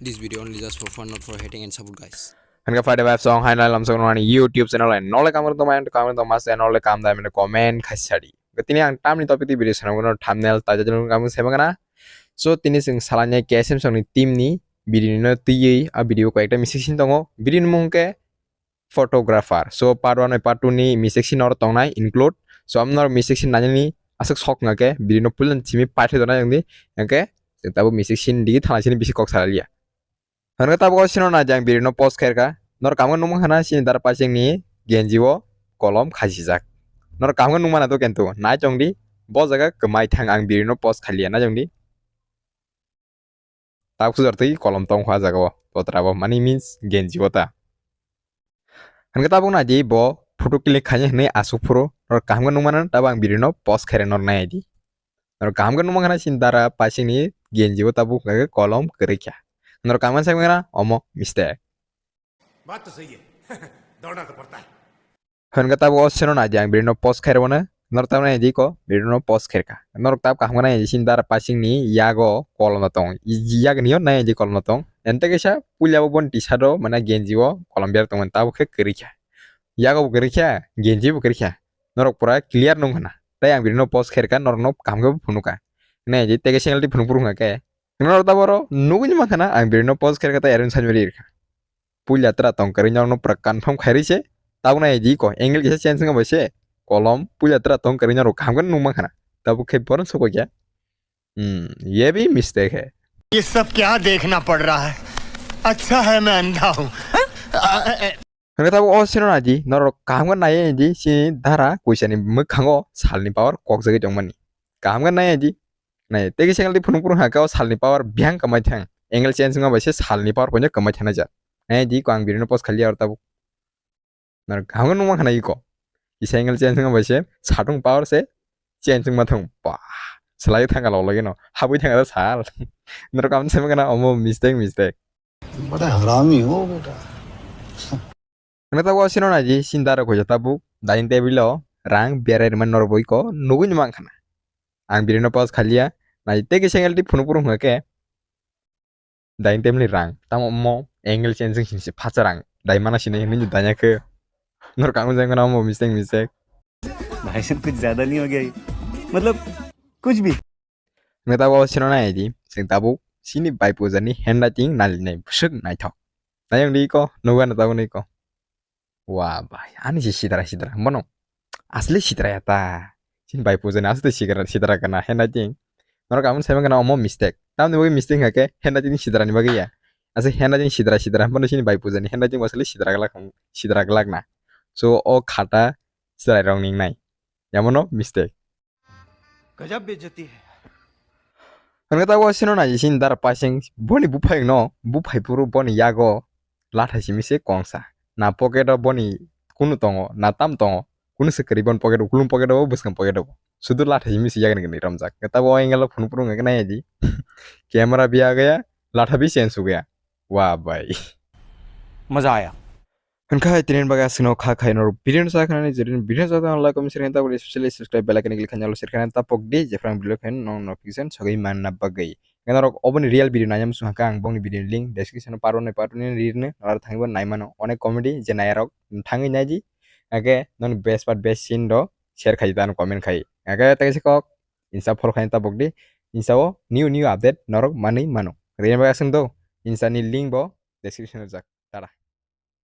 This video only just for fun, not for hating and support, guys. Hangga pada web song hai nalam song nani YouTube channel lain nolak kamu tuh main kamu tuh mas nolak kamu dah komen kasari. Ketini yang tam ni topik di video sana guna thumbnail taja jalan kamu siapa kena. So tini sing salahnya KSM song ni tim ni video ni tiye a video ko ekta message tongo video mungke photographer. So part 1 part 2 ni message nor tong nai include so amnor message nanya ni asok sok ngake video no pulen cimi pathi dona yang di ngake tabu message di thana sini bisi kok salia. Hangga tabu ko sino na jang video no post khairka nor kamu numang hana sini dar pasing ni genjiwo kolom khasijak. Nor kamu numang na to kentu na jong di bo jaga kemai thang ang video no post khalia na jong di tabu sudarti kolom tong khwa jaga bo trabo money means genjiwo ta. Hangga tabu na ji bo photo click khanya ne asu pro nor kamu numang na tabang video no post khaire nor na di. Nor kamu numang hana sini dar pasing ni genjiwo tabu ngake kolom kerikya. नर कामन से मेरा ओमो mistake बात तो सही है दौड़ना तो पड़ता है हनगा तब ओसनो ना जांग बिरनो पोस्ट खेरवना नर तब ना जी को बिरनो पोस्ट खेरका नर तब का हमना जिसिन दार पासिंग नि यागो कलम तंग याग नियो ना जी कलम तंग एंते केसा पुलियाबो बन टिसादो माने गेंजिओ कलम्बियार तंग तब खे करिखा यागो करिखा गेंजिबो करिखा नर पुरा क्लियर नंगना ताय आं बिरनो पोस्ट खेरका नर नो कामगो फुनुका ने जी तेगे सिंगलति फुनुपुरुंगा के नर तबरो नुगुनि माखना आं बिरनो पोस्ट खेरका ताय एरन सानबेरि इरखा पुलियात्रा तंग करिन्याव नो प्रा कन्फर्म खैरिसे ताबना जी को एंगल के चेंज संग बसे कलम पुलियात्रा तंग करिन्याव कामगन नुमा खाना तब खे परन सको क्या ये भी मिस्टेक है ये सब क्या देखना पड़ रहा है अच्छा है मैं अंधा हूँ हंगा तब ओसिनो ना जी नर कामगन नाये जी सि धारा कुइसानि मोखांगो सालनि पावर कक जगे जंगमानि कामगन नाये जी नाय तेगे सेंगल दि फुनुपुरु हाकाव सालनि पावर बिहां कमाय थां एंगल चेंज संग बसे सालनि पावर पने कमाय थाना जा नाय जी को आं बिरनो पोस्ट खालि और तब नर कामगन नुमा खाना इको इसे एंगल चेंज संग बसे साटुं पावर से चेंज संग माथुं बा सलाय थांगा ल लगे न हाबै थांगा साल नर काम से मगना ओमो मिस्टेक बड़ा हरामी हो बेटा नर तब ओसिनो ना जी सिनदार को जताबु डाइनिंग टेबल रां बेराय मन नर बय को नुगुनि मा खाना आं बिरनो पोस्ट खालिया नाय तेगे सेंगल दि फुनुपुरु हके डाइनिंग टेबल रां ताम मो एंगल चेंज संग सिनसे फाचा रां दाइमाना सिने नि दायाखो नर काम जंगना मो मिस्टेक भाई साहब कुछ ज्यादा नहीं हो गया ये? मतलब कुछ भी नता वो सिनो ना जी जों दाबु सिनि बाय पुजानि हेन्ड राइटिं नालिनाय बुसुक नायथाव नायं दी को नुगा ना ताबु को वाह भाई आनि सिद्रा मनो असली सिद्रा याता सिनि बाय पुजानि असली सिद्रा kana हेन्ड राइटिं नर काम सेम kana ओमो मिस्टेक तामनि बगे मिस्टेक हके हेन्ड राइटिं सिद्रानि बगे या आसे हेन्ड राइटिं सिद्रा मनो सिनि बाय पुजानि हेन्ड राइटिं wasali सिद्रा गलाकना सो ओ खाता सराय रंनिं नाय यामनो मिस्टेक गजब बेइज्जती है हनगा ताव सिनो ना जिसिन दार पासिंग बनि बुफाय न बुफाय पुरु बनि यागो लाथा सिमिसे कोंसा ना पकेट बनि कुनु तंगो ना ताम तंगो कुनु सकरि बन पकेट कुलुम पकेट बुसकम पकेट सुदु लाथा सिमिसे यागन गनि रमजाक ताव एंगल फोन पुरु ngak ना जी कैमरा भी आ गया लाथा भी चेंज हो गया वाह भाई मजा आया हनखा इतने बगा सिनो खा खाय नर भिडियो सा खाने जरिन भिडियो सा लाइक कमेंट शेयर ता specially subscribe bell icon click खाने शेयर खाने ता पक दे जेफ्रां भिडियो फेन नो नोटिफिकेशन सगै मान ना बगै गनर ओबन रियल भिडियो नायम सुहाका आं बंनि भिडियो लिंक डिस्क्रिप्शन पारने रिरने और थांगबो नायमानो अनेक कमेडी जे नायरक थांगै नायजी आगे नन बेस्ट पार्ट बेस्ट सीन दो शेयर खाय दान कमेंट खाय आगे तगसे कक इंस्टा फॉलो खाय ता पक दे इंस्टाओ न्यू अपडेट नरक मानै मानो रेन बगा संदो इंस्टा नि लिंक बो डिस्क्रिप्शन जाक तारा